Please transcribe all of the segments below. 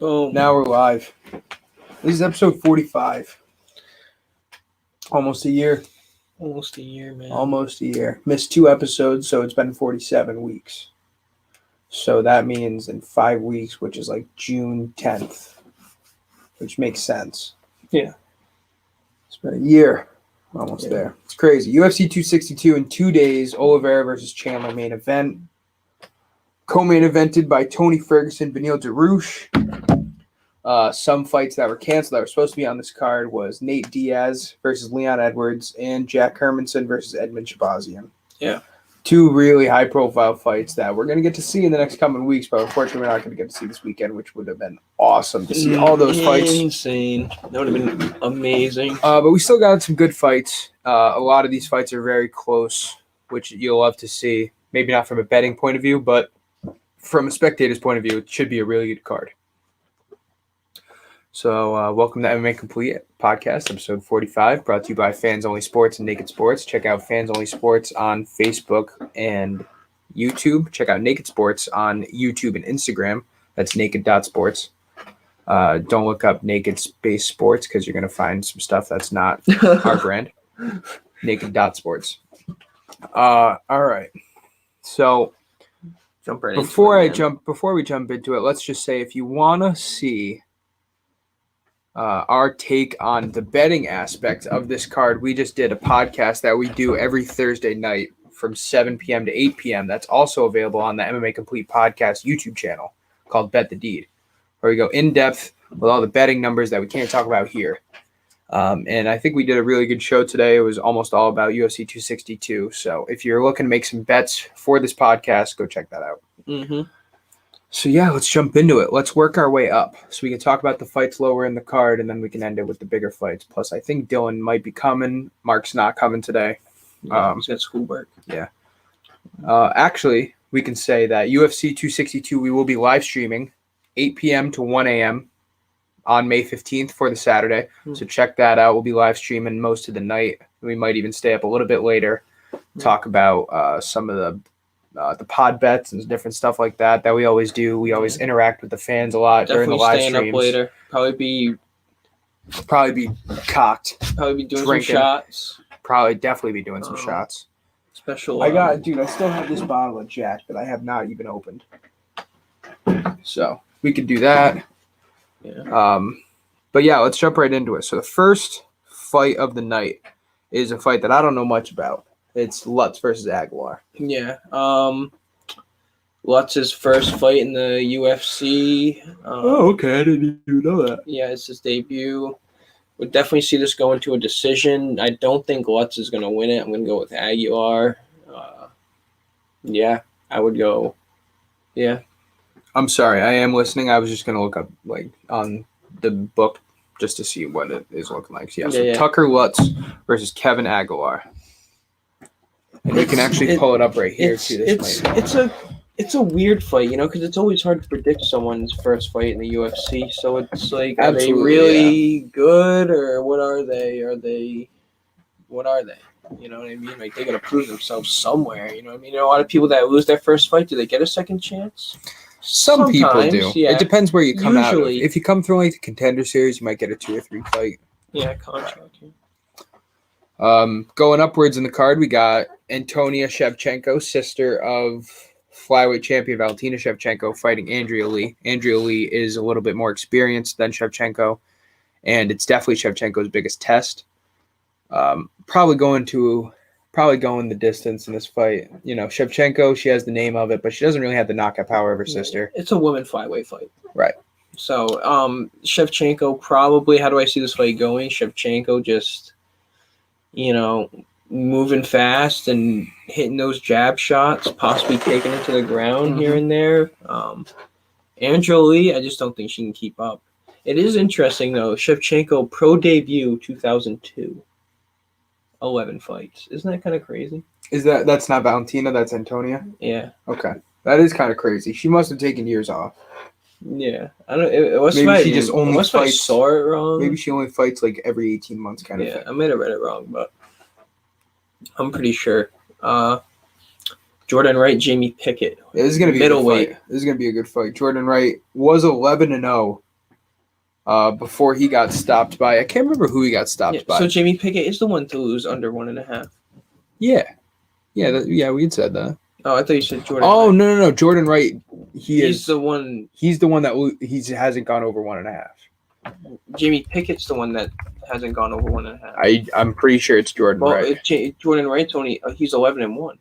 Boom. Now we're live. This is episode 45. Almost a year. Almost a year, man. Almost a year. Missed 2 episodes, so it's been 47 weeks. So that means in 5 weeks, which is like June 10th, which makes sense. Yeah. It's been a year. Almost there. It's crazy. UFC 262 in 2 days. Oliveira versus Chandler main event. Co-main evented by Tony Ferguson, Benil to Roos. Some fights that were canceled that were supposed to be on this card was Nate Diaz versus Leon Edwards and Jack Hermanson versus Edmund Shabazian. Yeah. 2 really high-profile fights that we're going to get to see in the next coming weeks, but unfortunately we're not going to get to see this weekend, which would have been awesome to see all those fights. Insane. That would have been amazing. But we still got some good fights. A lot of these fights are very close, which you'll love to see. Maybe not from a betting point of view, but from a spectator's point of view, it should be a really good card. So welcome to MMA Complete Podcast, episode 45, brought to you by Fans Only Sports and Naked Sports. Check out Fans Only Sports on Facebook and YouTube. Check out Naked Sports on YouTube and Instagram. That's naked.sports. Don't look up Naked Space Sports because you're going to find some stuff that's not our brand. Naked.sports. All right. So Jump right before we jump into it, let's just say if you want to see our take on the betting aspect of this card, we just did a podcast that we do every Thursday night from 7 p.m. to 8 p.m. That's also available on the MMA Complete Podcast YouTube channel called Bet the Deed, where we go in depth with all the betting numbers that we can't talk about here. And I think we did a really good show today. It was almost all about UFC 262. So if you're looking to make some bets for this podcast, go check that out. Mm-hmm. So yeah, let's jump into it. Let's work our way up. So we can talk about the fights lower in the card, and then we can end it with the bigger fights. Plus, I think Dylan might be coming. Mark's not coming today. Yeah, he's got schoolwork. Yeah. Actually, we can say that UFC 262, we will be live streaming 8 p.m. to 1 a.m. on May 15th for the Saturday. So check that out. We'll be live streaming most of the night. We might even stay up a little bit later, talk about some of the pod bets and different stuff like that we always do. We always interact with the fans a lot during the live streams. Staying up later. Probably be cocked. Probably be doing drinking. some shots. Definitely be doing some shots. Special. I still have this bottle of Jack that I have not even opened. So we could do that. Yeah. But yeah, let's jump right into it. So the first fight of the night is a fight that I don't know much about. It's Lutz versus Aguilar. Yeah. Lutz's first fight in the UFC. Okay. I didn't even know that. Yeah, it's his debut. Would definitely see this going to a decision. I don't think Lutz is going to win it. I'm going to go with Aguilar. Yeah, I would go. Yeah. I'm sorry. I am listening. I was just going to look up on the book just to see what it is looking like. So, yeah. Tucker Lutz versus Kevin Aguilar. And you can actually pull it up right here too. It's a weird fight, because it's always hard to predict someone's first fight in the UFC. So it's like, are they really good, or what are they? What are they? You know what I mean? Like, they got to prove themselves somewhere. You know what I mean? A lot of people that lose their first fight, do they get a second chance? Some people do. Yeah. It depends where you come out of. Usually. If you come through the Contender Series, you might get a 2 or 3 fight. Yeah, contract. Yeah. Going upwards in the card, we got Antonia Shevchenko, sister of flyweight champion Valentina Shevchenko, fighting Andrea Lee. Andrea Lee is a little bit more experienced than Shevchenko, and it's definitely Shevchenko's biggest test. Probably going the distance in this fight. Shevchenko, she has the name of it, but she doesn't really have the knockout power of her sister. It's a women flyweight fight. Right. So, Shevchenko probably, how do I see this fight going? Shevchenko just, moving fast and hitting those jab shots, possibly taking it to the ground here and there. Andrea Lee, I just don't think she can keep up. It is interesting, though. Shevchenko, pro debut 2002. 11 fights. Isn't that kind of crazy? That's not Valentina, that's Antonia? Yeah. Okay. That is kind of crazy. She must have taken years off. Yeah. I don't maybe she just only fights. I saw it wrong. Maybe she only fights every 18 months kind of thing. Yeah, I might have read it wrong, but I'm pretty sure. Jordan Wright, Jamie Pickett. Yeah, this is going to be middleweight. This is going to be a good fight. Jordan Wright was 11-0 before he got stopped by. I can't remember who he got stopped by. So Jamie Pickett is the one to lose under 1.5. Yeah, we had said that. Oh, I thought you said Jordan. Oh, no, Jordan Wright. He's the one. He's the one that he hasn't gone over 1.5. Jamie Pickett's the one that hasn't gone over 1.5. I'm pretty sure it's Jordan Wright. Jordan Wright's he's 11-1.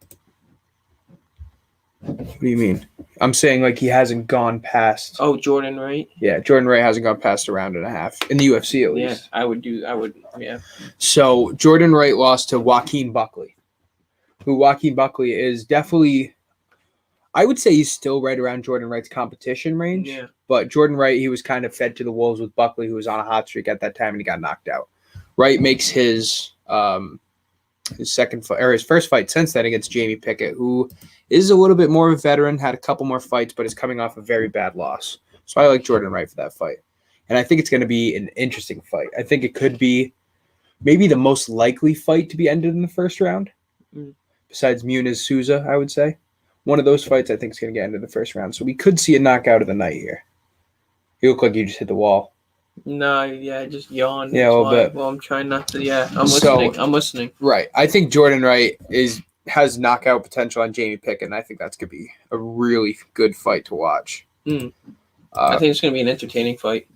What do you mean? I'm saying like he hasn't gone past. Oh, Jordan Wright. Yeah, Jordan Wright hasn't gone past a round and a half in the UFC at least. Yeah, I would. Yeah. So Jordan Wright lost to Joaquin Buckley, who Joaquin Buckley is definitely. I would say he's still right around Jordan Wright's competition range. Yeah. But Jordan Wright, he was kind of fed to the wolves with Buckley, who was on a hot streak at that time, and he got knocked out. Wright makes his second fight or his first fight since then against Jamie Pickett, who is a little bit more of a veteran, had a couple more fights, but is coming off a very bad loss. So I like Jordan Wright for that fight. And I think it's going to be an interesting fight. I think it could be maybe the most likely fight to be ended in the first round, besides Muniz Souza, I would say. One of those fights I think is going to get ended in the first round. So we could see a knockout of the night here. You look like you just hit the wall. No, yeah, I just yawned. Yeah, a little bit. Well, I'm trying not to. Yeah, I'm listening. Right. I think Jordan Wright has knockout potential on Jamie Pickett, and I think that's going to be a really good fight to watch. I think it's going to be an entertaining fight.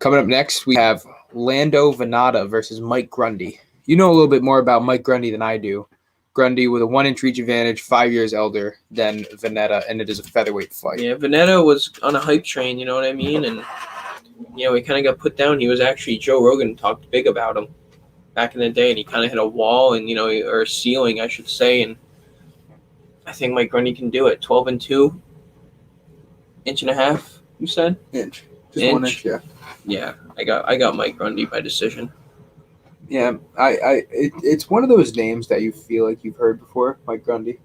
Coming up next, we have Lando Venata versus Mike Grundy. You know a little bit more about Mike Grundy than I do. Grundy with a 1-inch reach advantage, 5 years elder than Venata, and it is a featherweight fight. Yeah, Venata was on a hype train, you know what I mean? And, he kind of got put down. He was actually, Joe Rogan talked big about him back in the day, and he kind of hit a wall and, or a ceiling, I should say. And I think Mike Grundy can do it. 12-2, 1.5 inches, you said? Inch. Just 1 inch, yeah. Yeah, I got Mike Grundy by decision. Yeah, it's one of those names that you feel like you've heard before, Mike Grundy.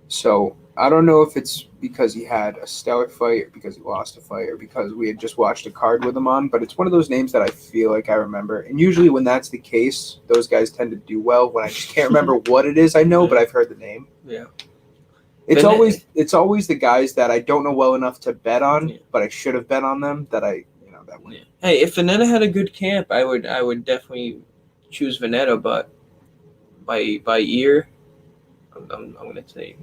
So I don't know if it's because he had a stellar fight or because he lost a fight or because we had just watched a card with him on, but it's one of those names that I feel like I remember. And usually when that's the case, those guys tend to do well. When I just can't remember what it is, I know, but I've heard the name. Yeah. It's always the guys that I don't know well enough to bet on, but I should have bet on them that that win. Yeah. Hey, if Venata had a good camp, I would definitely choose Venata, but by ear, I'm gonna say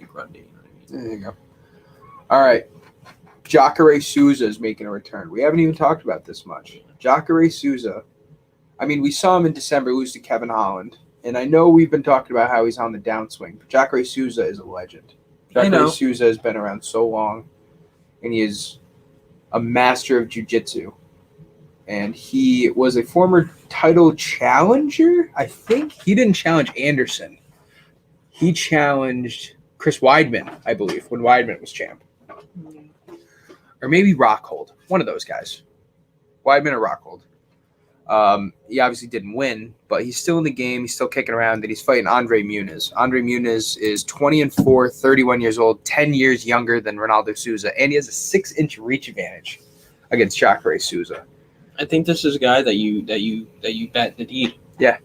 Grundy. You know what I mean? There you go. All right, Jockery Souza is making a return. We haven't even talked about this much. Jockery Souza. I mean, we saw him in December lose to Kevin Holland, and I know we've been talking about how he's on the downswing, but Jockery Souza is a legend. Jockery Souza has been around so long, and he is a master of jiu-jitsu. And he was a former title challenger, I think. He didn't challenge Anderson. He challenged Chris Weidman, I believe, when Weidman was champ. Or maybe Rockhold. One of those guys. Weidman or Rockhold. He obviously didn't win, but he's still in the game. He's still kicking around, and he's fighting Andre Muniz. Andre Muniz is 20-4, 31 years old, 10 years younger than Ronaldo Souza, and he has a 6-inch reach advantage against Jockery Souza. I think this is a guy that you bet the deed. Yeah.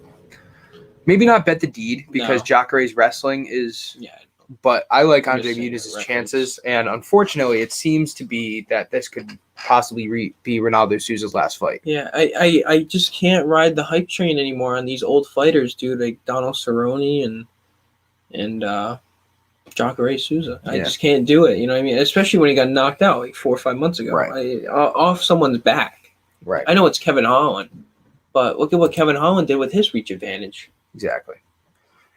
Maybe not bet the deed because Jockery's wrestling is. Yeah. But I like Andre Muniz's chances, and unfortunately, it seems to be that this could possibly be Ronaldo Souza's last fight. Yeah, I just can't ride the hype train anymore on these old fighters, dude, like Donald Cerrone and Jockery Souza. I just can't do it. You know what I mean? Especially when he got knocked out like 4 or 5 months ago, right? Off someone's back. Right. I know it's Kevin Holland, but look at what Kevin Holland did with his reach advantage. Exactly.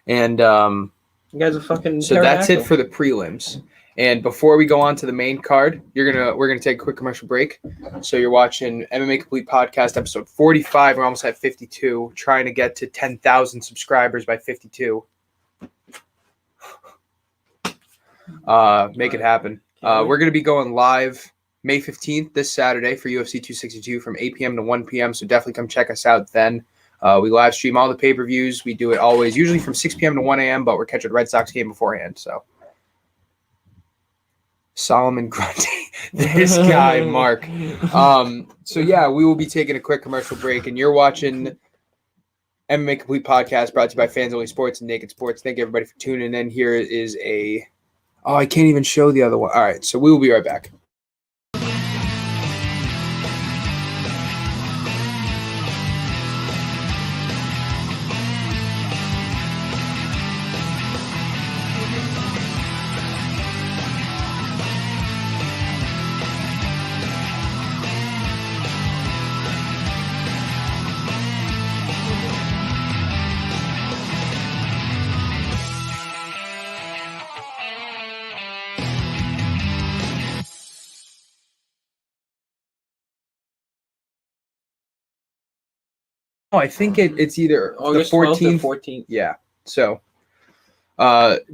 And you guys are fucking. So that's it for the prelims. And before we go on to the main card, we're gonna take a quick commercial break. So you're watching MMA Complete Podcast episode 45. We're almost at 52. Trying to get to 10,000 subscribers by 52. Make it happen. We're gonna be going live May 15th, this Saturday, for UFC 262 from 8 p.m. to 1 p.m. So definitely come check us out then. We live stream all the pay-per-views. We do it always, usually from 6 p.m. to 1 a.m., but we're catching a Red Sox game beforehand. So Solomon Grundy, this guy, Mark. So yeah, we will be taking a quick commercial break, and you're watching MMA Complete Podcast, brought to you by Fans Only Sports and Naked Sports. Thank you, everybody, for tuning in. Here is I can't even show the other one. All right, so we will be right back. Oh, I think it's either August the 14th. 12th or 14th. Yeah. So,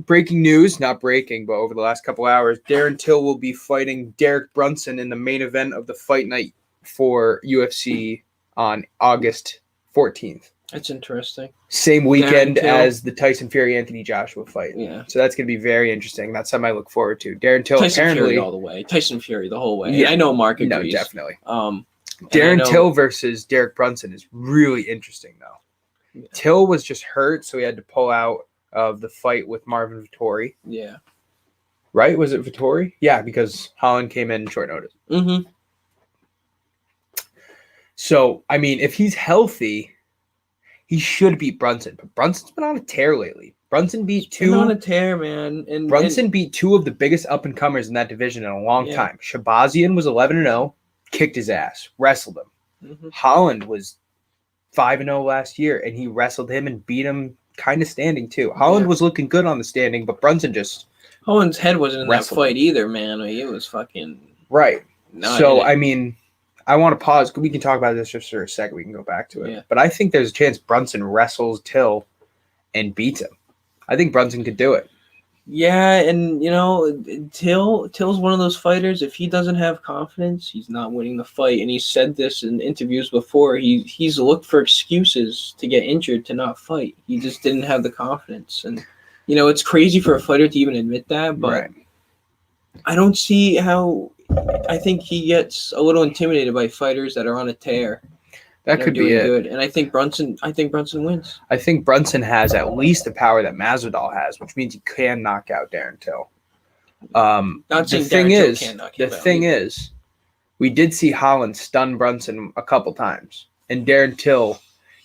breaking news, not breaking, but over the last couple hours, Darren Till will be fighting Derek Brunson in the main event of the fight night for UFC on August 14th. That's interesting. Same weekend as the Tyson Fury Anthony Joshua fight. Yeah. So that's going to be very interesting. That's something I look forward to. Darren Till Tyson apparently Fury all the way. Tyson Fury the whole way. Yeah. And I know Mark agrees. No, definitely. Darren Till versus Derek Brunson is really interesting, though. Yeah. Till was just hurt, so he had to pull out of the fight with Marvin Vettori. Yeah. Right? Was it Vettori? Yeah, because Holland came in short notice. Mm-hmm. So, I mean, if he's healthy, he should beat Brunson. But Brunson's been on a tear lately. Brunson beat two. Been on a tear, man. Brunson beat two of the biggest up-and-comers in that division in a long time. Shabazian was 11-0, kicked his ass, wrestled him. Mm-hmm. Holland was 5-0 last year, and he wrestled him and beat him kind of standing, too. Holland was looking good on the standing, but Brunson just... Holland's head wasn't in that fight either, man. It was fucking... Right. So, I mean... I want to pause. We can talk about this just for a second. We can go back to it. Yeah. But I think there's a chance Brunson wrestles Till and beats him. I think Brunson could do it. Yeah, and, Till's one of those fighters. If he doesn't have confidence, he's not winning the fight. And he said this in interviews before. He's looked for excuses to get injured to not fight. He just didn't have the confidence. And, it's crazy for a fighter to even admit that. But I don't see how... I think he gets a little intimidated by fighters that are on a tear. That could be it. Good. And I think Brunson wins. I think Brunson has at least the power that Masvidal has, which means he can knock out Darren Till. The thing is, we did see Holland stun Brunson a couple times. And Darren Till,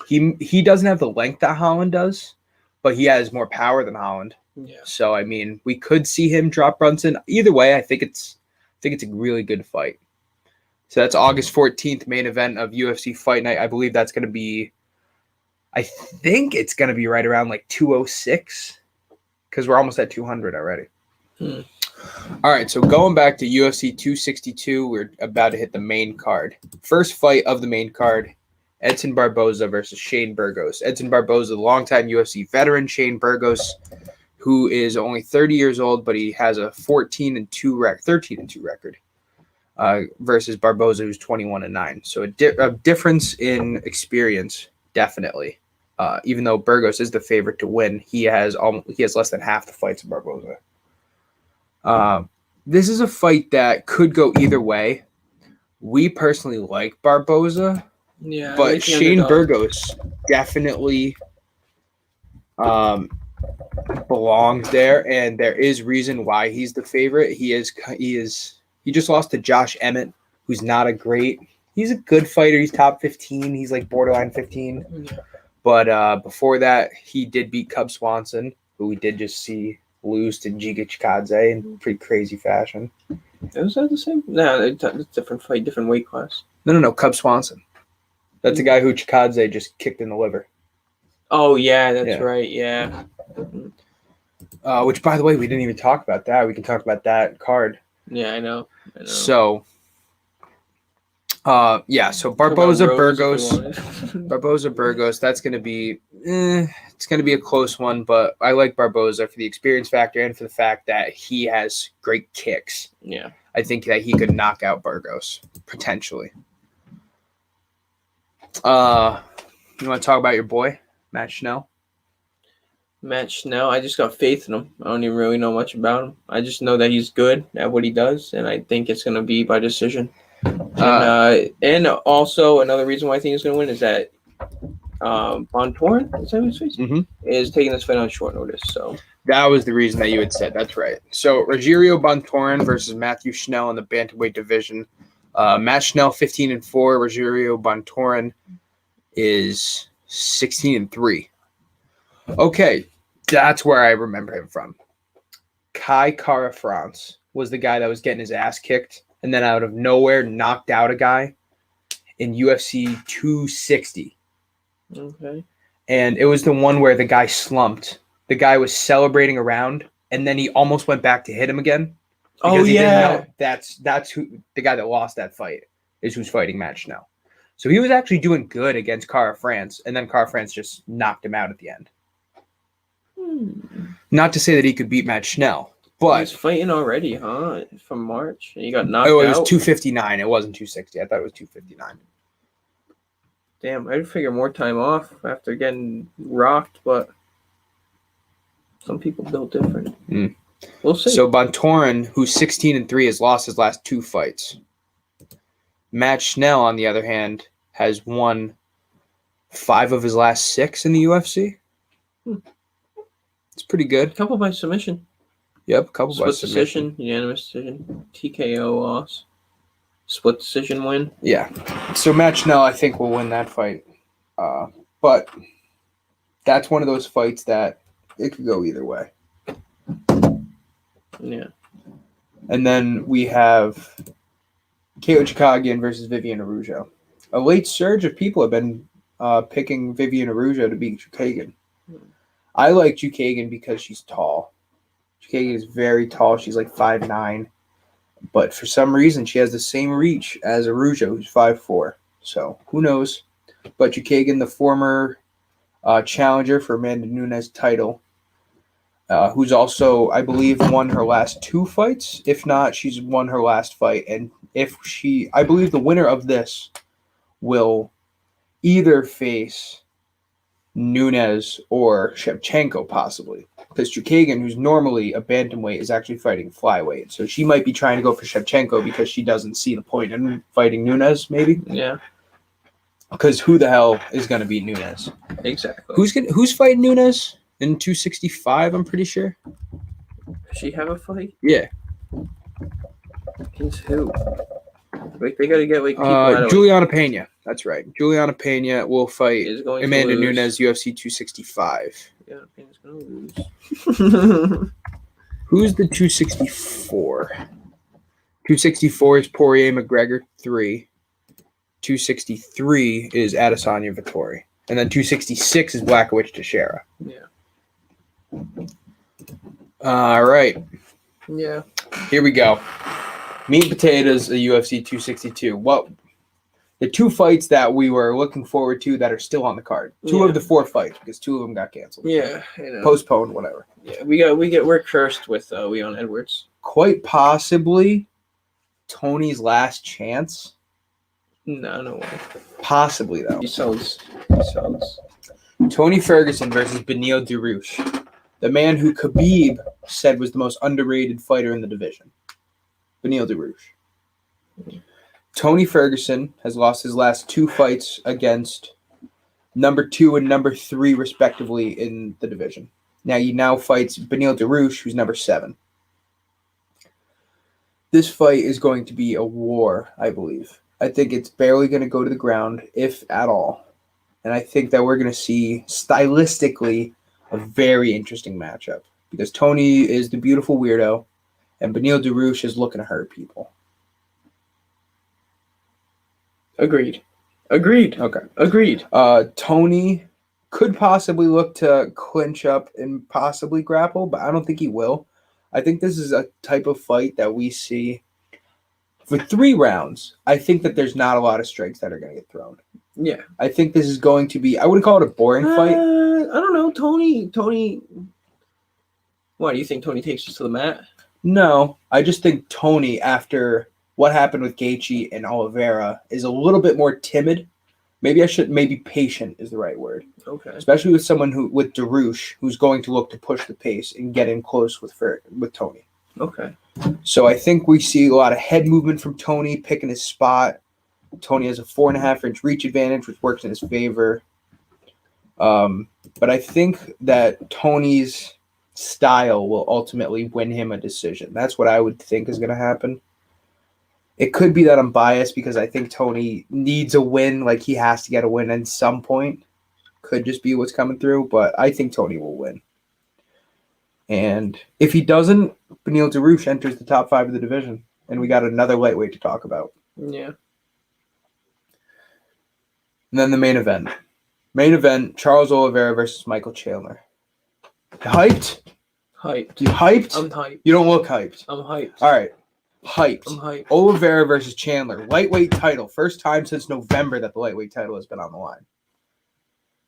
he doesn't have the length that Holland does, but he has more power than Holland. Yeah. So, I mean, we could see him drop Brunson. Either way, I think it's a really good fight. So that's August 14th, main event of UFC Fight Night. I believe that's going to be, I think it's going to be right around like 206 because we're almost at 200 already. All right, so going back to UFC 262, we're about to hit the main card. First fight of the main card, Edson Barboza versus Shane Burgos. Edson Barboza, longtime UFC veteran. Shane Burgos, who is only 30 years old, but he has a 13-2 record, versus Barboza, who's 21-9. So a difference in experience, definitely. Even though Burgos is the favorite to win, he has less than half the fights of Barboza. This is a fight that could go either way. We personally like Barboza, but Shane Burgos definitely belongs there, and there is reason why he's the favorite. He just lost to Josh Emmett, who's not he's a good fighter. He's top 15. He's like borderline 15. But before that, he did beat Cub Swanson, who we did just see lose to Giga Chikadze in pretty crazy fashion. Was that the same? No, it's a different fight, different weight class. No. Cub Swanson. That's the guy who Chikadze just kicked in the liver. Oh, yeah, that's right, yeah. Which, by the way, we didn't even talk about that. We can talk about that card. Yeah, I know. So, so Barboza Burgos, that's going to be, it's going to be a close one, but I like Barboza for the experience factor and for the fact that he has great kicks. Yeah. I think that he could knock out Burgos, potentially. You want to talk about your boy, Matt Schnell? Matt Schnell, I just got faith in him. I don't even really know much about him. I just know that he's good at what he does, and I think it's going to be by decision. And also another reason why I think he's going to win is that Bontorin, is that his face? Is taking this fight on short notice. So that was the reason that you had said. That's right. So Rogerio Bontorin versus Matthew Schnell in the bantamweight division. Matt Schnell 15-4. Rogerio Bontorin is 16-3. Okay, that's where I remember him from. Kai Kara France was the guy that was getting his ass kicked and then out of nowhere knocked out a guy in UFC 260. Okay. And it was the one where the guy slumped. The guy was celebrating around, and then he almost went back to hit him again. Oh, yeah. That's who the guy that lost that fight is who's fighting Matt Schnell. So he was actually doing good against Cara France, and then Cara France just knocked him out at the end. Not to say that he could beat Matt Schnell, but he's fighting already, huh? From March, and he got knocked it was out. 259. It wasn't 260. I thought it was 259. Damn, I'd figure more time off after getting rocked, but some people built different. We'll see. So Bontorin, who's 16-3, has lost his last 2 fights. Matt Schnell, on the other hand, has won 5 of his last 6 in the UFC. It's pretty good. A couple by submission. Yep, a couple by Split submission. decision, unanimous decision, TKO loss, split decision win. Yeah. So Matt Schnell, I think, will win that fight. But that's one of those fights that it could go either way. Yeah. And then we have Kayla Chikagian versus Vivian Araujo. A late surge of people have been picking Vivian Araujo to beat Chikagian. I like Chikagian because she's tall. Chikagian is very tall. She's like 5'9". But for some reason, she has the same reach as Araujo, who's 5'4". So who knows? But Chikagian, the former challenger for Amanda Nunes title, who's also, I believe, won her last 2 fights. If not, she's won her last fight. And I believe the winner of this will either face Nunes or Shevchenko, possibly. Because Chikagian, who's normally a bantamweight, is actually fighting flyweight. So she might be trying to go for Shevchenko because she doesn't see the point in fighting Nunes, maybe. Yeah. Because who the hell is going to beat Nunes? Exactly. Who's fighting Nunes in 265? I'm pretty sure. Does she have a fight? Yeah. Against who? Like they got to get like people out of Juliana Pena. That's right. Juliana Pena will fight is going Amanda to lose. Nunes, UFC 265. Yeah, Pena's going to lose. Who's the 264? 264 is Poirier McGregor 3. 263 is Adesanya Vettori. And then 266 is Blachowicz Teixeira. Yeah. All right. Yeah. Here we go. Meat and potatoes, the UFC 262. The 2 fights that we were looking forward to that are still on the card. 2 of the 4 fights, because 2 of them got canceled. Yeah, you know. Postponed, whatever. Yeah, we're cursed with Leon Edwards. Quite possibly Tony's last chance. No way. Possibly, though. He sells. Tony Ferguson versus Benil Dariush, the man who Khabib said was the most underrated fighter in the division. Benil Dariush. Tony Ferguson has lost his last 2 fights against number 2 and number 3, respectively, in the division. Now he fights Benil Dariush, who's number 7. This fight is going to be a war, I believe. I think it's barely going to go to the ground, if at all. And I think that we're going to see, stylistically, a very interesting matchup. Because Tony is the beautiful weirdo, and Benil Dariush is looking to hurt people. Agreed. Okay. Agreed. Tony could possibly look to clinch up and possibly grapple, but I don't think he will. I think this is a type of fight that we see for 3 rounds. I think that there's not a lot of strikes that are going to get thrown. Yeah. I think this is going to be, I wouldn't call it a boring fight. I don't know. Tony. Why do you think Tony takes us to the mat? No, I just think Tony, after what happened with Gaethje and Oliveira, is a little bit more timid. Maybe patient is the right word. Okay. Especially with someone with Dariush, who's going to look to push the pace and get in close with Tony. Okay. So I think we see a lot of head movement from Tony, picking his spot. Tony has a 4.5-inch reach advantage, which works in his favor. But I think that Tony's style will ultimately win him a decision. That's what I would think is going to happen. It could be that I'm biased because I think Tony needs a win, like he has to get a win at some point. Could just be what's coming through, but I think Tony will win. And if he doesn't, Benil Dariush enters the top 5 of the division, and we got another lightweight to talk about. Yeah. And then the main event. Charles Oliveira versus Michael Chandler. You hyped? Hyped. You hyped? I'm hyped. You don't look hyped. I'm hyped. All right. Hyped. I'm hyped. Oliveira versus Chandler. Lightweight title. First time since November that the lightweight title has been on the line.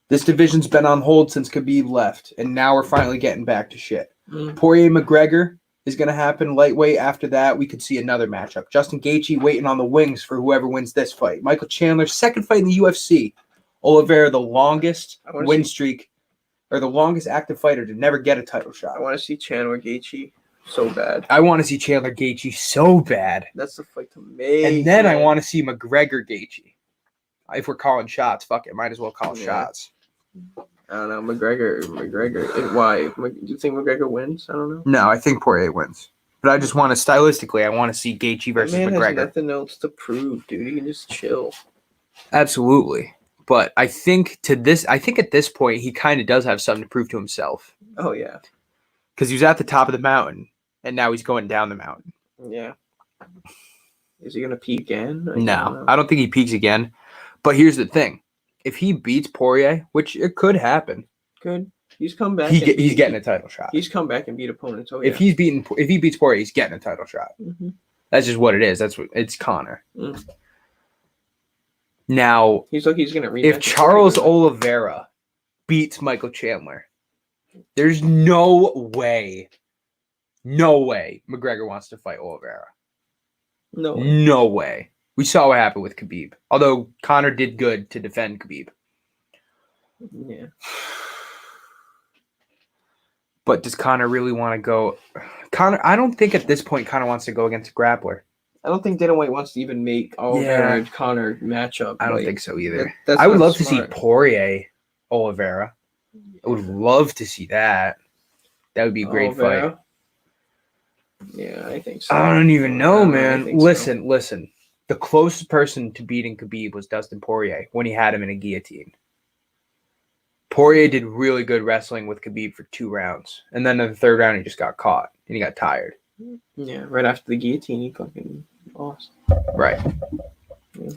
This division's been on hold since Khabib left, and now we're finally getting back to shit. Poirier-McGregor is going to happen lightweight. After that, we could see another matchup. Justin Gaethje waiting on the wings for whoever wins this fight. Michael Chandler, second fight in the UFC. Oliveira, the longest win streak, or the longest active fighter to never get a title shot. I want to see Chandler Gaethje so bad. I want to see Chandler Gaethje so bad. That's the fight to make. And then I want to see McGregor Gaethje. If we're calling shots, fuck it. Might as well call shots. I don't know. McGregor. Why? Do you think McGregor wins? I don't know. No, I think Poirier wins. But I just want to, stylistically, I want to see Gaethje versus McGregor. Has nothing else to prove, dude. He can just chill. Absolutely. But I think at this point, he kind of does have something to prove to himself. Oh, yeah. Because he was at the top of the mountain, and now he's going down the mountain. Yeah. Is he going to peak again? I don't think he peaks again. But here's the thing. If he beats Poirier, which it could happen. He's come back. He's getting a title shot. He's come back and beat opponents. Oh, yeah. If he beats Poirier, he's getting a title shot. Mm-hmm. That's just what it is. It's Conor. Mm. Now, he's going to rematch. If Charles Oliveira beats Michael Chandler, there's no way McGregor wants to fight Oliveira. No way. We saw what happened with Khabib. Although Conor did good to defend Khabib. Yeah. But does Conor really want to go? I don't think at this point Conor wants to go against a grappler. I don't think Dana White wants to even make Oliveira and Conor matchup. I don't think so either. I would love to see Poirier Oliveira. I would love to see that. That would be a great fight. Yeah, I think so. I don't even know, man. Listen. The closest person to beating Khabib was Dustin Poirier when he had him in a guillotine. Poirier did really good wrestling with Khabib for 2 rounds. And then in the 3rd round, he just got caught and he got tired. Yeah, right after the guillotine, he fucking lost. Right. Yeah.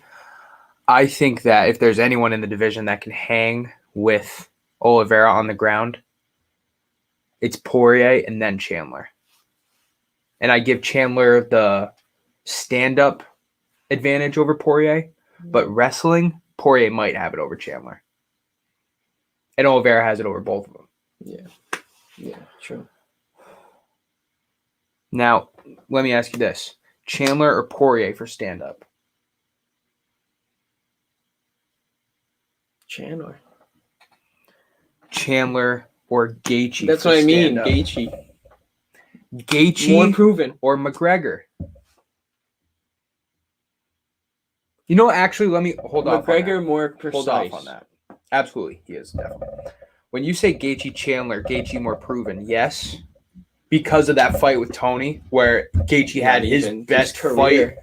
I think that if there's anyone in the division that can hang with Oliveira on the ground, it's Poirier and then Chandler. And I give Chandler the stand-up advantage over Poirier, but wrestling, Poirier might have it over Chandler. And Oliveira has it over both of them. Yeah, true. Now, let me ask you this. Chandler or Poirier for stand-up? Chandler or Gaethje? That's what I mean, Gaethje. More proven. Or McGregor? You know, actually, let me hold off on that. McGregor more precise. Hold off on that. Absolutely, he is, definitely. When you say Gaethje-Chandler, Gaethje more proven, yes. Because of that fight with Tony, where Gaethje had his best fight.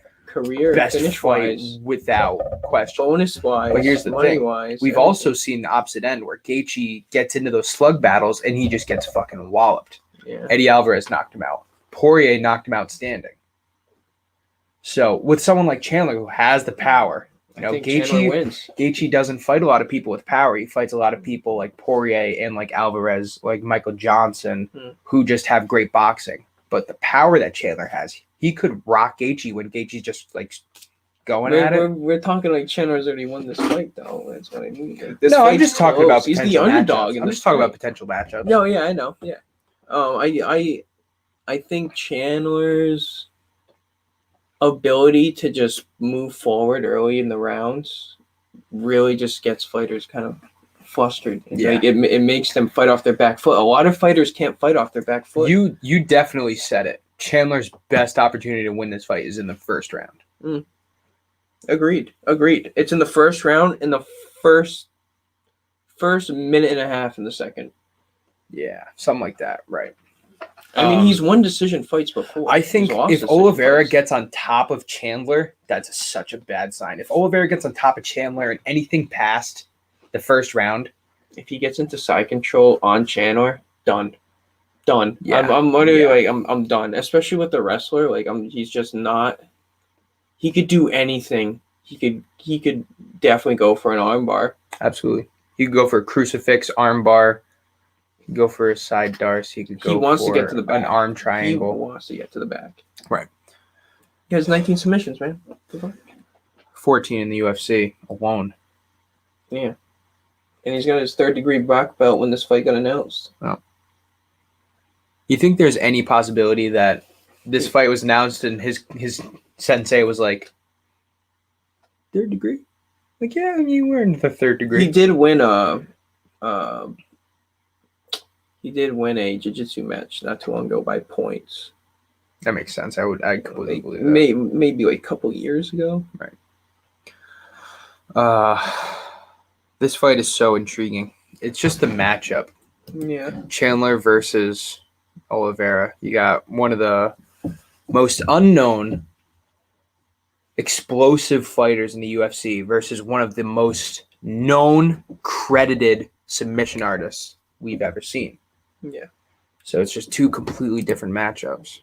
Best fight without question. Bonus-wise, but here's the thing. We've also seen the opposite end, where Gaethje gets into those slug battles, and he just gets fucking walloped. Yeah. Eddie Alvarez knocked him out. Poirier knocked him out standing. So with someone like Chandler who has the power, Gaethje doesn't fight a lot of people with power. He fights a lot of people like Poirier and like Alvarez, like Michael Johnson, who just have great boxing. But the power that Chandler has, he could rock Gaethje when Gaethje's just like going at it. We're talking like Chandler's already won this fight, though. That's what I mean. Like, no, I'm just talking about he's the underdog. I'm just talking about potential matchups. No, yeah, I know. Yeah. I think Chandler's ability to just move forward early in the rounds really just gets fighters kind of flustered. Yeah. Like it makes them fight off their back foot. A lot of fighters can't fight off their back foot. You definitely said it. Chandler's best opportunity to win this fight is in the 1st round. Agreed. It's in the 1st round, in the first minute and a half in the 2nd. Yeah, something like that, right. I mean, he's won decision fights before. I think if Oliveira gets on top of Chandler, that's such a bad sign. If Oliveira gets on top of Chandler and anything past the 1st round, if he gets into side control on Chandler, done. Yeah, I'm literally I'm done. Especially with the wrestler, he's just not. He could do anything. He could definitely go for an armbar. Absolutely, he could go for a crucifix armbar. He could go for a side darce. He wants to get to the back. An arm triangle. He wants to get to the back. Right. He has 19 submissions, man. 14 in the UFC alone. Yeah. And he's got his third-degree black belt when this fight got announced. Oh. You think there's any possibility that this fight was announced and his sensei was like, third degree? Like, yeah, you were in the third degree. He did win a jiu-jitsu match not too long ago by points. That makes sense. I completely believe that. Maybe like a couple years ago. Right. This fight is so intriguing. It's just the matchup. Yeah. Chandler versus Oliveira. You got one of the most unknown explosive fighters in the UFC versus one of the most known, credited submission artists we've ever seen. Yeah. So it's just two completely different matchups.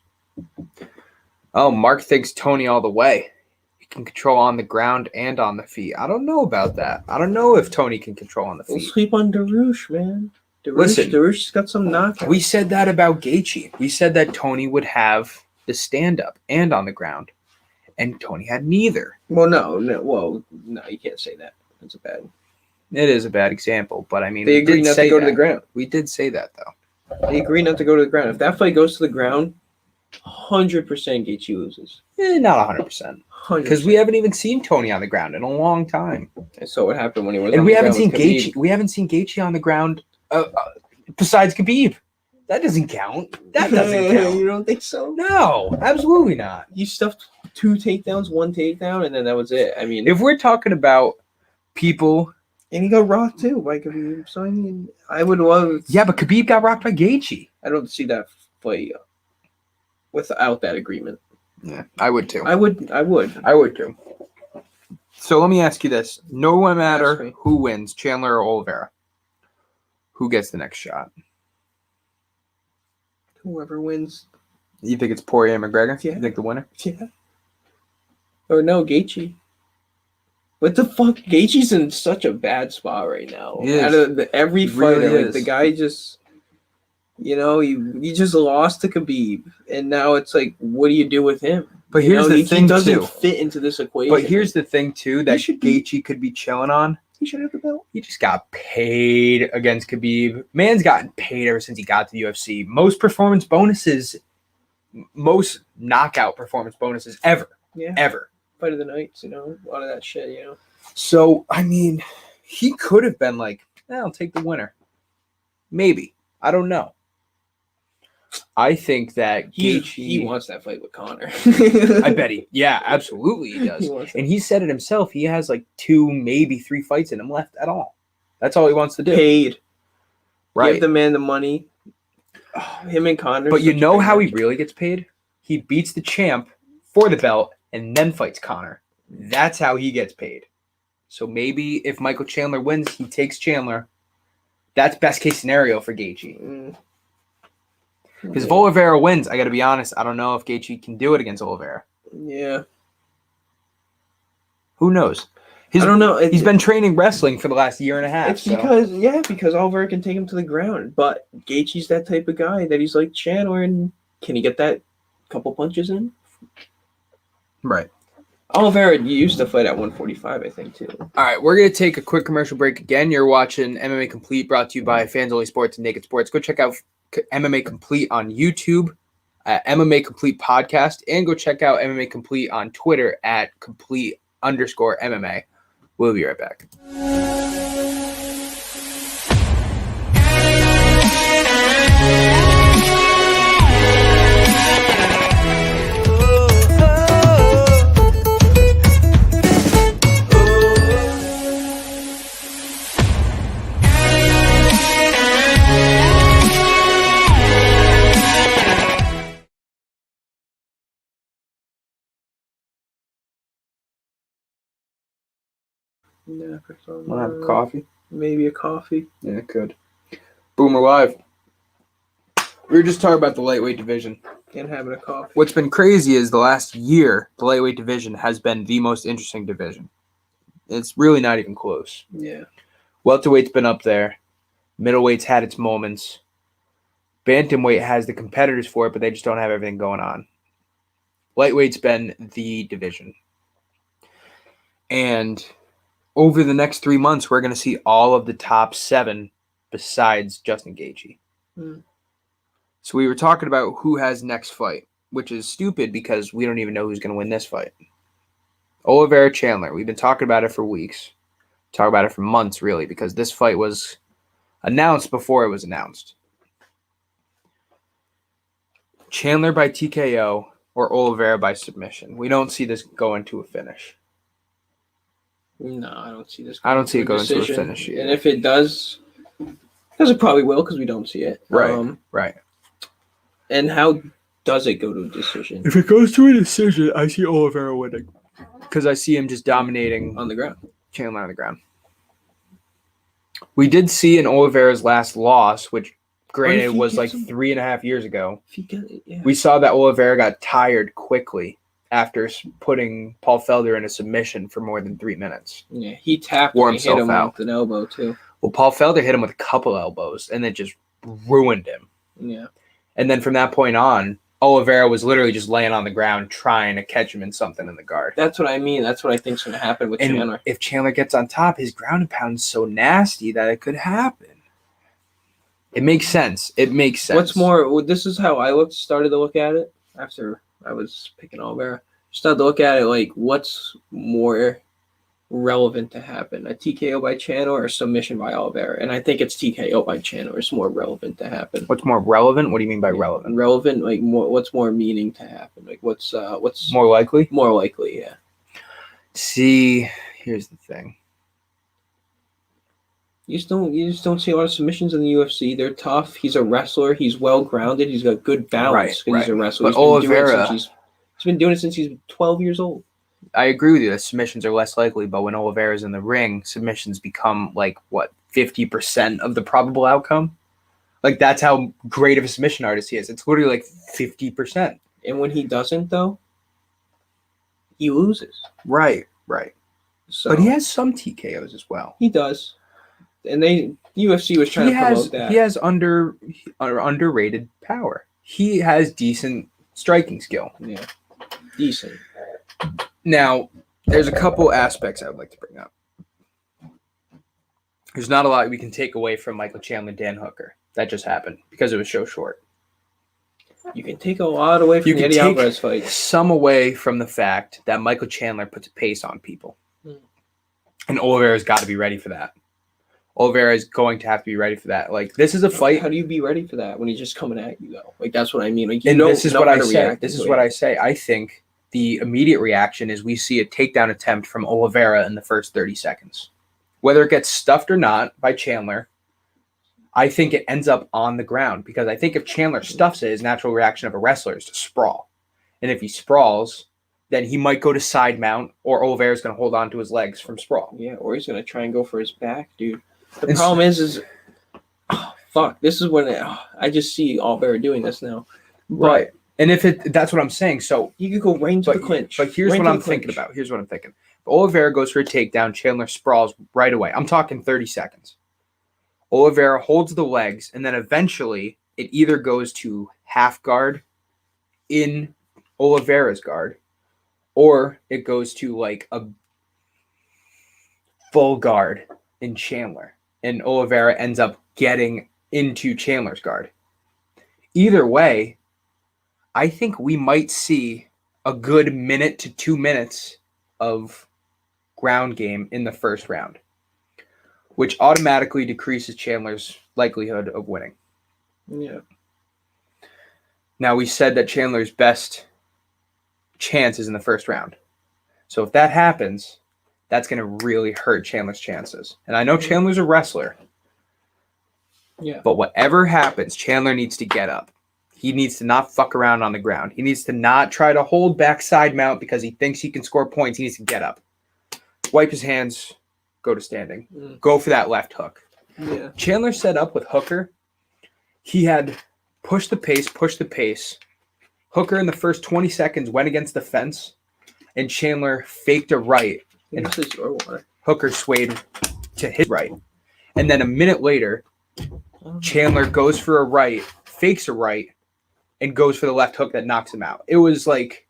Oh, Mark thinks Tony all the way. He can control on the ground and on the feet. I don't know about that. I don't know if Tony can control on the feet. Don't sleep on Darush, man. Listen, Darush's got some knockouts. We said that about Gaethje. We said that Tony would have the stand-up and on the ground. And Tony had neither. Well, no, you can't say that. That's It is a bad example, but I mean, they agreed not to go to the ground. We did say that, though. They agreed not to go to the ground. If that fight goes to the ground, 100% Gaethje loses. Not 100%. Because we haven't even seen Tony on the ground in a long time. And so what happened when he was? And we haven't seen Gaethje. We haven't seen Gaethje on the ground besides Khabib. That doesn't count. That doesn't count. You don't think so? No, absolutely not. He stuffed 2 takedowns, 1 takedown, and then that was it. I mean, if we're talking about people, and he got rocked too by Khabib. So I mean, I would love. Yeah, but Khabib got rocked by Gaethje. I don't see that fight without that agreement. Yeah, I would too. I would too. So let me ask you this: no matter who wins, Chandler or Oliveira, who gets the next shot? Whoever wins. You think it's Poirier and McGregor? Yeah. You think the winner? Yeah. Or no, Gaethje. What the fuck? Gaethje's in such a bad spot right now. Out of every fighter, really like the guy just, he just lost to Khabib, and now it's like, what do you do with him? But here's the thing, he doesn't fit into this equation. But here's the thing too, that Gaethje could be chilling on. He should have the belt. He just got paid against Khabib. Man's gotten paid ever since he got to the UFC. Most knockout performance bonuses ever. Yeah. Ever. Fight of the nights, a lot of that shit, So, I mean, he could have been like, I'll take the winner. Maybe. I don't know. I think that he wants that fight with Conor. I bet absolutely he does. And he said it himself. He has like 2, maybe 3 fights in him left at all. That's all he wants to do. Paid. Right. Give the man the money. Him and Conor. But you know how he really gets paid? He beats the champ for the belt and then fights Conor. That's how he gets paid. So maybe if Michael Chandler wins, he takes Chandler. That's best case scenario for Gaethje. Because if Oliveira wins, I got to be honest, I don't know if Gaethje can do it against Oliveira. Yeah. Who knows? I don't know. He's been training wrestling for the last year and a half. It's because Oliveira can take him to the ground. But Gaethje's that type of guy that he's like Chandler, and can he get that couple punches in? Right. Oliveira used to fight at 145, I think, too. All right, we're going to take a quick commercial break again. You're watching MMA Complete, brought to you by Fans Only Sports and Naked Sports. Go check out MMA Complete on YouTube, MMA Complete Podcast, and go check out MMA Complete on Twitter at complete_MMA. We'll be right back. Yeah, Want to have a coffee? Maybe a coffee. Yeah, it could. Boom, we're live. We were just talking about the lightweight division. And having a coffee. What's been crazy is the last year, the lightweight division has been the most interesting division. It's really not even close. Yeah. Welterweight's been up there. Middleweight's had its moments. Bantamweight has the competitors for it, but they just don't have everything going on. Lightweight's been the division. And over the next 3 months, we're going to see all of the top 7 besides Justin Gaethje. So we were talking about who has next fight, which is stupid because we don't even know who's going to win this fight. Oliveira Chandler. We've been talking about it for weeks. Talk about it for months, really, because this fight was announced before it was announced. Chandler by TKO or Oliveira by submission. We don't see this going to a finish. No, I don't see this. I don't see it going to a finish either. And if it does, because it probably will, because we don't see it. Right. Right. And how does it go to a decision? If it goes to a decision, I see Oliveira winning. Because I see him just dominating On the ground. Chandler on the ground. We did see in Oliveira's last loss, which granted was like 3.5 years ago. We saw that Oliveira got tired quickly after putting Paul Felder in a submission for more than 3 minutes. Yeah, he tapped and hit him with an elbow too. Well, Paul Felder hit him with a couple elbows and then just ruined him. Yeah. And then from that point on, Oliveira was literally just laying on the ground trying to catch him in something in the guard. That's what I mean. That's what I think is going to happen with Chandler. If Chandler gets on top, his ground and pound is so nasty that it could happen. It makes sense. What's more, this is how I started to look at it after I was picking Oliveira. Started to look at it like, what's more relevant to happen? A TKO by Chandler or a submission by Oliveira? And I think it's TKO by Chandler is more relevant to happen. What's more relevant? What do you mean by relevant? Relevant, like what's more meaning to happen? Like what's more likely? More likely, yeah. See, here's the thing. You just don't see a lot of submissions in the UFC. They're tough. He's a wrestler. He's well grounded. He's got good balance because he's a wrestler. But Oliveira, he's been doing it since he's 12 years old. I agree with you that submissions are less likely, but when Oliveira's in the ring, submissions become 50% of the probable outcome? Like, that's how great of a submission artist he is. It's literally like 50%. And when he doesn't, though, he loses. Right. So, but he has some TKOs as well. He does. And UFC was trying to promote that. He has underrated power. He has decent striking skill. Yeah, decent. Now, there's a couple aspects I would like to bring up. There's not a lot we can take away from Michael Chandler, Dan Hooker. That just happened because it was so short. You can take a lot away from the Eddie Alvarez fight. Some away from the fact that Michael Chandler puts a pace on people. And Oliveira's got to be ready for that. Oliveira is going to have to be ready for that. Like, this is a fight. How do you be ready for that when he's just coming at you, though? Like, that's what I mean. Like, this is what I say. This is what I say. I think the immediate reaction is we see a takedown attempt from Oliveira in the first 30 seconds. Whether it gets stuffed or not by Chandler, I think it ends up on the ground because I think if Chandler stuffs it, his natural reaction of a wrestler is to sprawl. And if he sprawls, then he might go to side mount or Oliveira's going to hold on to his legs from sprawl. Yeah, or he's going to try and go for his back, dude. The problem is this is when I just see Oliveira doing this now. Right. And that's what I'm saying. So you could go right into the clinch. But here's what I'm thinking about. Here's what I'm thinking. If Oliveira goes for a takedown, Chandler sprawls right away. I'm talking 30 seconds. Oliveira holds the legs, and then eventually it either goes to half guard in Oliveira's guard, or it goes to like a full guard in Chandler. And Oliveira ends up getting into Chandler's guard. Either way, I think we might see a good minute to 2 minutes of ground game in the first round, which automatically decreases Chandler's likelihood of winning. Yeah. Now, we said that Chandler's best chance is in the first round. So if that happens, that's going to really hurt Chandler's chances. And I know Chandler's a wrestler. Yeah. But whatever happens, Chandler needs to get up. He needs to not fuck around on the ground. He needs to not try to hold back side mount because he thinks he can score points. He needs to get up. Wipe his hands, go to standing. Go for that left hook. Yeah. Chandler set up with Hooker. He had push the pace. Hooker in the first 20 seconds went against the fence, and Chandler faked a right. And Hooker swayed to his right. And then a minute later, Chandler goes for a right, fakes a right, and goes for the left hook that knocks him out. It was like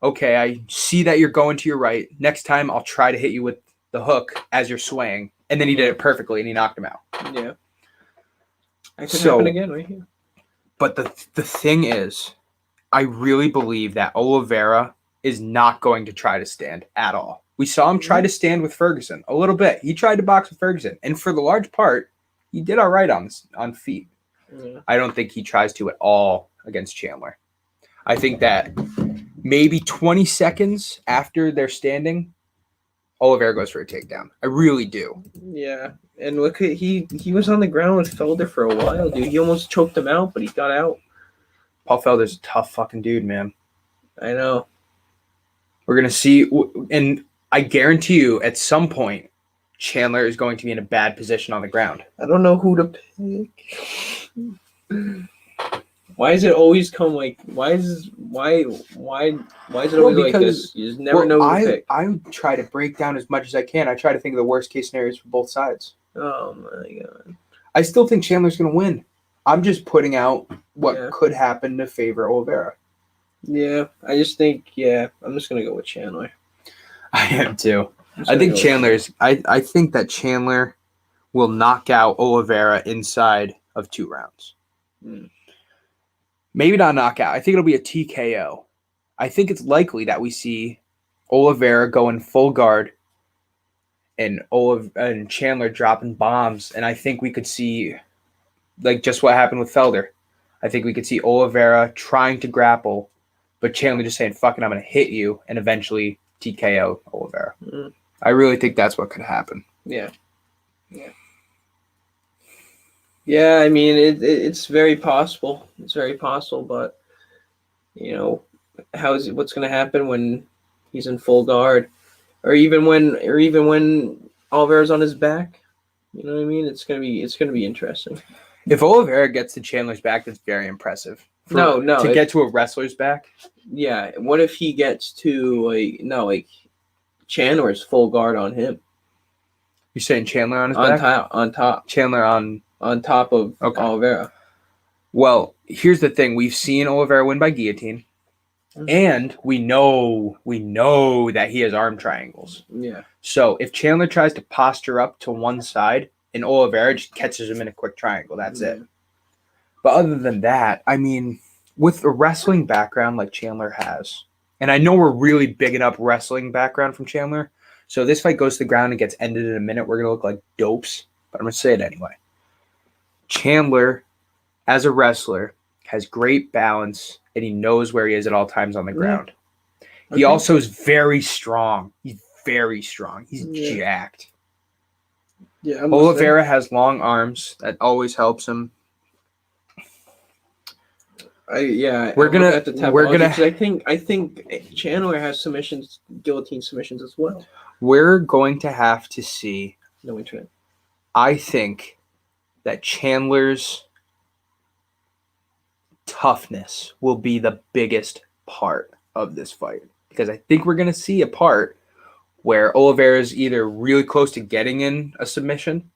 okay, I see that you're going to your right. Next time, I'll try to hit you with the hook as you're swaying. And then he did it perfectly, and he knocked him out. Yeah. That could happen again right here. But the thing is, I really believe that Oliveira is not going to try to stand at all. We saw him try to stand with Ferguson a little bit. He tried to box with Ferguson. And for the large part, he did all right on feet. Yeah. I don't think he tries to at all against Chandler. I think that maybe 20 seconds after they're standing, Oliveira goes for a takedown. I really do. Yeah. And look, he was on the ground with Felder for a while, dude. He almost choked him out, but he got out. Paul Felder's a tough fucking dude, man. I know. We're going to see, and I guarantee you at some point, Chandler is going to be in a bad position on the ground. I don't know who to pick. Why does it always come like? Why is it always like this? You just never know who to pick. I try to break down as much as I can. I try to think of the worst case scenarios for both sides. Oh my god! I still think Chandler's going to win. I'm just putting out what could happen to favor Oliveira. Yeah, I just think I'm just gonna go with Chandler. I am too. I think Chandler's. I think that Chandler will knock out Oliveira inside of 2 rounds. Maybe not knockout. I think it'll be a TKO. I think it's likely that we see Oliveira going full guard and Chandler dropping bombs. And I think we could see, like, just what happened with Felder. I think we could see Oliveira trying to grapple, but Chandler just saying, fuck it, I'm going to hit you, and eventually TKO Oliveira. I really think that's what could happen. Yeah. Yeah, I mean, it's very possible. It's very possible, but, what's going to happen when he's in full guard? Or even when Oliveira's on his back? You know what I mean? It's gonna be interesting. If Oliveira gets to Chandler's back, that's very impressive. To get to a wrestler's back? Yeah. What if he gets to Chandler's full guard on him? You're saying Chandler on his back? On top. Chandler on top of Oliveira. Well, here's the thing. We've seen Oliveira win by guillotine. And we know that he has arm triangles. Yeah. So if Chandler tries to posture up to one side and Oliveira just catches him in a quick triangle, that's it. But other than that, I mean, with a wrestling background like Chandler has, and I know we're really bigging up wrestling background from Chandler, so this fight goes to the ground and gets ended in a minute, we're going to look like dopes, but I'm going to say it anyway. Chandler, as a wrestler, has great balance, and he knows where he is at all times on the ground. He also is very strong. He's very strong. He's jacked. Yeah, Oliveira has long arms. That always helps him. We're gonna. I think Chandler has submissions, guillotine submissions as well. We're going to have to see. No internet. I think that Chandler's toughness will be the biggest part of this fight, because I think we're going to see a part where Oliveira is either really close to getting in a submission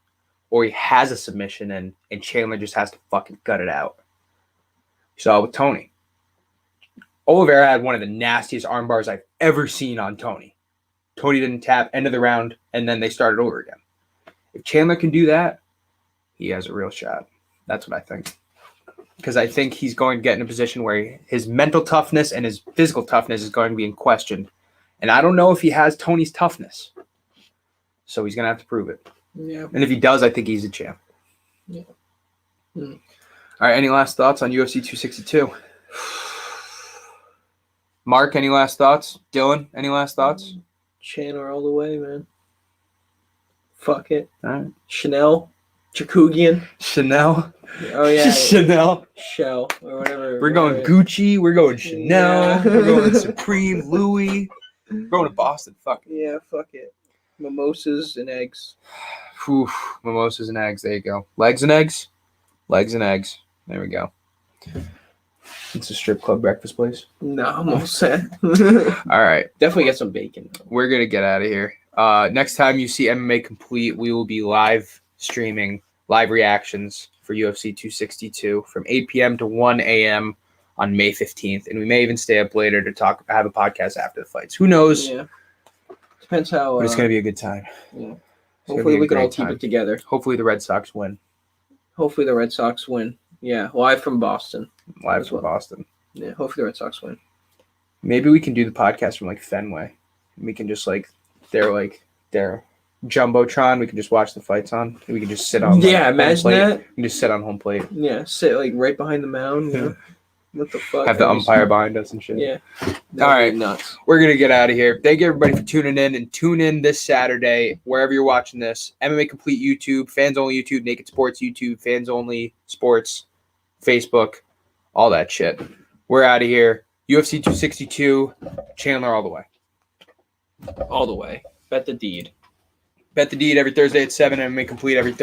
or he has a submission and Chandler just has to fucking gut it out. You saw it with Tony. Oliveira had one of the nastiest arm bars I've ever seen on Tony. Tony didn't tap, end of the round, and then they started over again. If Chandler can do that, he has a real shot. That's what I think. Because I think he's going to get in a position where his mental toughness and his physical toughness is going to be in question. And I don't know if he has Tony's toughness. So he's going to have to prove it. Yeah. And if he does, I think he's a champ. Yeah. All right, any last thoughts on UFC 262? Mark, any last thoughts? Dylan, any last thoughts? Chandler all the way, man. Fuck it. All right. Chanel. Jakugian. Chanel. Oh, yeah. Chanel. Shell or whatever. We're going Gucci. We're going Chanel. Yeah. We're going Supreme, Louis. We're going to Boston. Fuck it. Yeah, fuck it. Mimosas and eggs. Mimosas and eggs. There you go. Legs and eggs. Legs and eggs. There we go. It's a strip club breakfast place. No, I'm all set. All right. Definitely get some bacon. We're going to get out of here. Next time you see MMA Complete, we will be live streaming live reactions for UFC 262 from 8 p.m. to 1 a.m. on May 15th, and we may even stay up later to have a podcast after the fights. Who knows? Yeah. Depends how. But it's going to be a good time. Yeah. Hopefully we can all keep it together. Hopefully the Red Sox win. Hopefully the Red Sox win. Yeah, live from Boston. Boston. Yeah, hopefully the Red Sox win. Maybe we can do the podcast from like Fenway. We can just their Jumbotron. We can just watch the fights on. We can just sit on. Imagine that. We can just sit on home plate. Yeah, sit like right behind the mound. You know? What the fuck? Have the umpire behind us and shit. Yeah. All right, nuts. We're gonna get out of here. Thank you everybody for tuning in, and tune in this Saturday wherever you're watching this. MMA Complete YouTube, Fans Only YouTube, Naked Sports YouTube, Fans Only Sports, Facebook, all that shit. We're out of here. UFC 262, Chandler all the way. All the way. Bet the deed. Bet the deed every Thursday at 7, MMA Complete every Thursday.